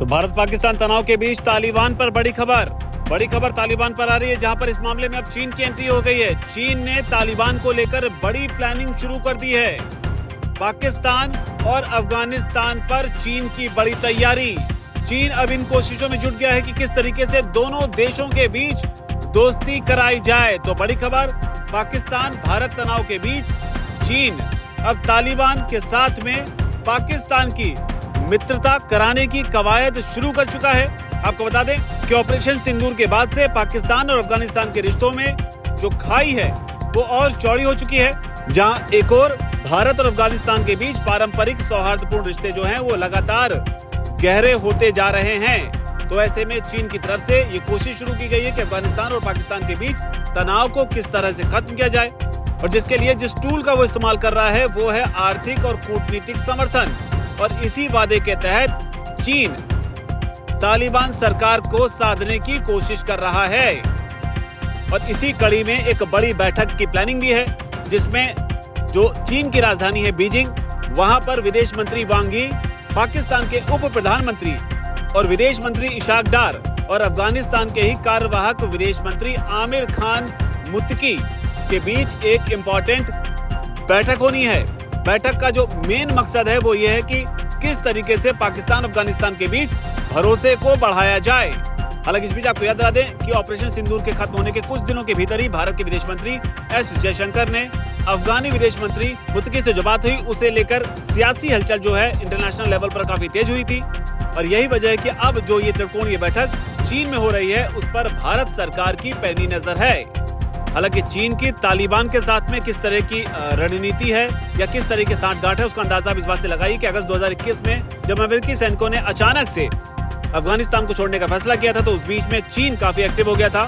तो भारत पाकिस्तान तनाव के बीच तालिबान पर बड़ी खबर तालिबान पर आ रही है, जहां पर इस मामले में अब चीन की एंट्री हो गई है। चीन ने तालिबान को लेकर बड़ी प्लानिंग शुरू कर दी है। पाकिस्तान और अफगानिस्तान पर चीन की बड़ी तैयारी। चीन अब इन कोशिशों में जुट गया है कि किस तरीके से दोनों देशों के बीच दोस्ती कराई जाए। तो बड़ी खबर, पाकिस्तान भारत तनाव के बीच चीन अब तालिबान के साथ में पाकिस्तान की मित्रता कराने की कवायद शुरू कर चुका है। आपको बता दें कि ऑपरेशन सिंदूर के बाद से पाकिस्तान और अफगानिस्तान के रिश्तों में जो खाई है वो और चौड़ी हो चुकी है, जहां एक और भारत और अफगानिस्तान के बीच पारंपरिक सौहार्दपूर्ण रिश्ते जो हैं वो लगातार गहरे होते जा रहे हैं। तो ऐसे में चीन की तरफ से ये कोशिश शुरू की गई है कि अफगानिस्तान और पाकिस्तान के बीच तनाव को किस तरह से खत्म किया जाए, और जिसके लिए जिस टूल का वो इस्तेमाल कर रहा है वो है आर्थिक और कूटनीतिक समर्थन। और इसी वादे के तहत चीन तालिबान सरकार को साधने की कोशिश कर रहा है। और इसी कड़ी में एक बड़ी बैठक की प्लानिंग भी है, जिसमें जो चीन की राजधानी है बीजिंग, वहां पर विदेश मंत्री वांग यी, पाकिस्तान के उप प्रधानमंत्री और विदेश मंत्री इशाक डार और अफगानिस्तान के ही कार्यवाहक विदेश मंत्री आमिर खान मुत्तकी के बीच एक इम्पोर्टेंट बैठक होनी है। बैठक का जो मेन मकसद है वो ये है कि किस तरीके से पाकिस्तान अफगानिस्तान के बीच भरोसे को बढ़ाया जाए। हालांकि इस बीच आपको याद दिला दें कि ऑपरेशन सिंदूर के खत्म होने के कुछ दिनों के भीतर ही भारत के विदेश मंत्री एस जयशंकर ने अफगानी विदेश मंत्री मुत्तकी से जो बात हुई उसे लेकर सियासी हलचल जो है इंटरनेशनल लेवल पर काफी तेज हुई थी। और यही वजह है कि अब जो ये त्रिकोणीय बैठक चीन में हो रही है उस पर भारत सरकार की पैनी नजर है। हालांकि चीन की तालिबान के साथ में किस तरह की रणनीति है या किस तरह की सांठगांठ है, उसका अंदाजा इस बात से लगाई कि अगस्त 2021 में जब अमेरिकी सैनिकों ने अचानक से अफगानिस्तान को छोड़ने का फैसला किया था, तो उस बीच में चीन काफी एक्टिव हो गया था।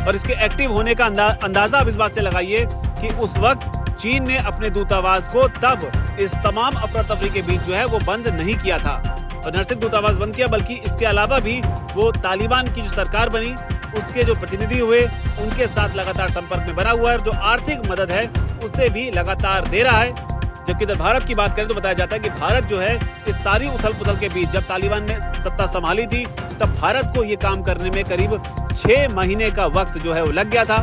और इसके एक्टिव होने का अंदाजा अब इस बात से लगाइए कि उस वक्त चीन ने अपने दूतावास को तब इस तमाम अफरा तफरी के बीच जो है वो बंद नहीं किया था। और न सिर्फ दूतावास बंद किया, बल्कि इसके अलावा भी वो तालिबान की जो सरकार बनी उसके जो प्रतिनिधि हुए उनके साथ लगातार संपर्क में बना हुआ है। जो आर्थिक मदद है उसे भी लगातार दे रहा है। जबकि इधर भारत की बात करें तो बताया जाता है कि भारत जो है इस सारी उथल पुथल के बीच जब तालिबान ने सत्ता संभाली थी तब भारत को ये काम करने में करीब 6 महीने का वक्त जो है वो लग गया था।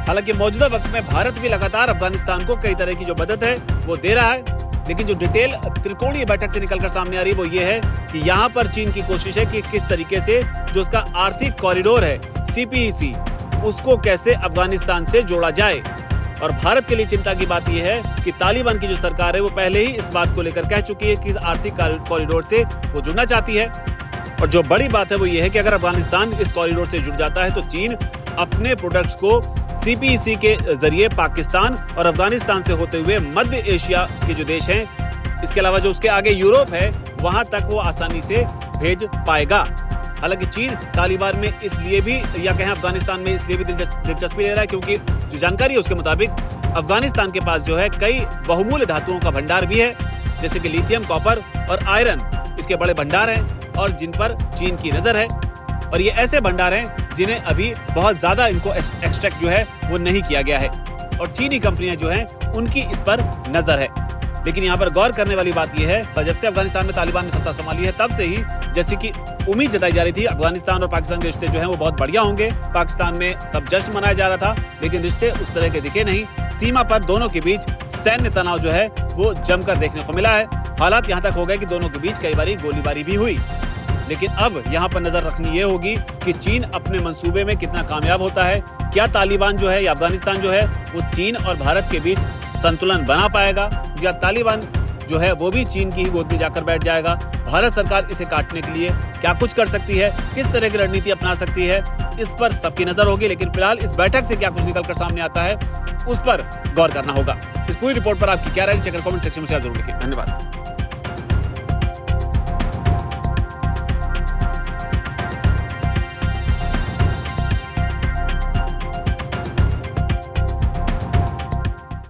हालांकि मौजूदा वक्त में भारत भी लगातार अफगानिस्तान को कई तरह की जो मदद है वो दे रहा है। लेकिन जो डिटेल त्रिकोणीय बैठक से निकलकर सामने आ रही है वो ये है कि यहाँ पर चीन की कोशिश है कि किस तरीके से जो उसका आर्थिक कॉरिडोर है CPEC उसको कैसे अफगानिस्तान से जोड़ा जाए। और भारत के लिए चिंता की बात यह है कि तालिबान की जो सरकार है वो पहले ही इस बात को लेकर कह चुकी है कि इस आर्थिक कॉरिडोर से वो जुड़ना चाहती है। और जो बड़ी बात है वो ये है कि अगर अफगानिस्तान इस कॉरिडोर से जुड़ जाता है तो चीन अपने प्रोडक्ट्स को CPEC के जरिए पाकिस्तान और अफगानिस्तान से होते हुए मध्य एशिया के जो देश हैं, इसके अलावा जो उसके आगे यूरोप है, वहां तक वो आसानी से भेज पाएगा। हालांकि चीन तालिबान में इसलिए भी या कहें अफगानिस्तान में इसलिए भी दिलचस्पी ले रहा है क्योंकि जो जानकारी है उसके मुताबिक अफगानिस्तान के पास जो है कई बहुमूल्य धातुओं का भंडार भी है, जैसे कि लिथियम, कॉपर और आयरन। इसके बड़े भंडार हैं और जिन पर चीन की नजर है। और ये ऐसे भंडार हैं जिन्हें अभी बहुत ज्यादा इनको एक्सट्रैक्ट जो है वो नहीं किया गया है, और चीनी कंपनियां जो हैं उनकी इस पर नजर है। लेकिन यहाँ पर गौर करने वाली बात यह है, जब से अफगानिस्तान में तालिबान ने सत्ता संभाली है तब से ही जैसे कि उम्मीद जताई जा रही थी अफगानिस्तान और पाकिस्तान के रिश्ते जो हैं वो बहुत बढ़िया होंगे। पाकिस्तान में तब जश्न मनाया जा रहा था, लेकिन रिश्ते उस तरह के दिखे नहीं। सीमा पर दोनों के बीच सैन्य तनाव जो है वो जमकर देखने को मिला है। हालात यहाँ तक हो गए कि दोनों के बीच कई बार गोलीबारी भी हुई। लेकिन अब यहाँ पर नजर रखनी ये होगी कि चीन अपने मंसूबे में कितना कामयाब होता है। क्या तालिबान जो है या अफगानिस्तान जो है वो चीन और भारत के बीच संतुलन बना पाएगा, या तालिबान जो है वो भी चीन की ही गोद में जाकर बैठ जाएगा। भारत सरकार इसे काटने के लिए क्या कुछ कर सकती है, किस तरह की रणनीति अपना सकती है, इस पर सबकी नजर होगी। लेकिन फिलहाल इस बैठक से क्या कुछ निकलकर सामने आता है उस पर गौर करना होगा। इस पूरी रिपोर्ट पर आपकी क्या राय, चेकर कमेंट सेक्शन में शेयर जरूर लिखिए। धन्यवाद।